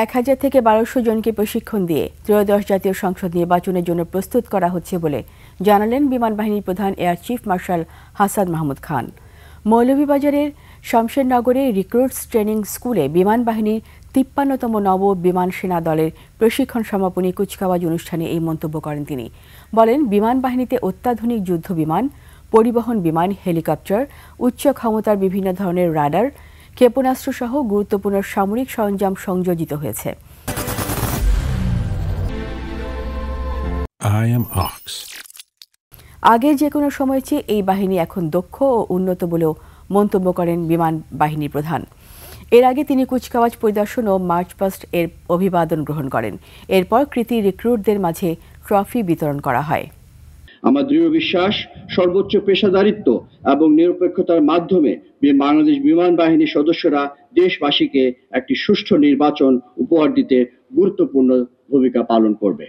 1000 থেকে 1200 জনকে প্রশিক্ষণ দিয়ে ত্রয়োদশ জাতীয় সংসদ নির্বাচনের জন্য প্রস্তুত করা হচ্ছে বলে জানালেন বিমান বাহিনীর প্রধান air chief marshal Hasan Mahmud Khan. মৌলভীবাজারের শমশেরনগরে রিক্রুটস ট্রেনিং স্কুলে বিমান বাহিনীর 53তম নব বিমান সেনা দলের প্রশিক্ষণ সমাপনী কুচকাওয়াজ অনুষ্ঠানে এই মন্তব্য করেন তিনি। বলেন, বিমান বাহিনীতে অত্যাধুনিক যুদ্ধ বিমান, পরিবহন বিমান, হেলিকপ্টার, উচ্চ ক্ষমতার বিভিন্ন ধরনের রাডার, ক্ষেপণাস্ত্র সহ গুরুত্বপূর্ণ সামরিক সরঞ্জাম সংযোজিত হয়েছে। আগে যে কোনো সময় চেয়ে এই বাহিনী এখন দক্ষ ও উন্নত বলেও মন্তব্য করেন বিমান বাহিনীর প্রধান। এর আগে তিনি কুচকাওয়াজ পরিদর্শন ও মার্চ পাস্ট এর অভিবাদন গ্রহণ করেন। এরপর কৃতী রিক্রুটদের মাঝে ট্রফি বিতরণ করা হয়। আমার দৃঢ় বিশ্বাস, সর্বোচ্চ পেশাদারিত্ব এবং নিরপেক্ষতার মাধ্যমে বাংলাদেশ বিমান বাহিনীর সদস্যরা দেশবাসীকে একটি সুষ্ঠু নির্বাচন উপহার দিতে গুরুত্বপূর্ণ ভূমিকা পালন করবে।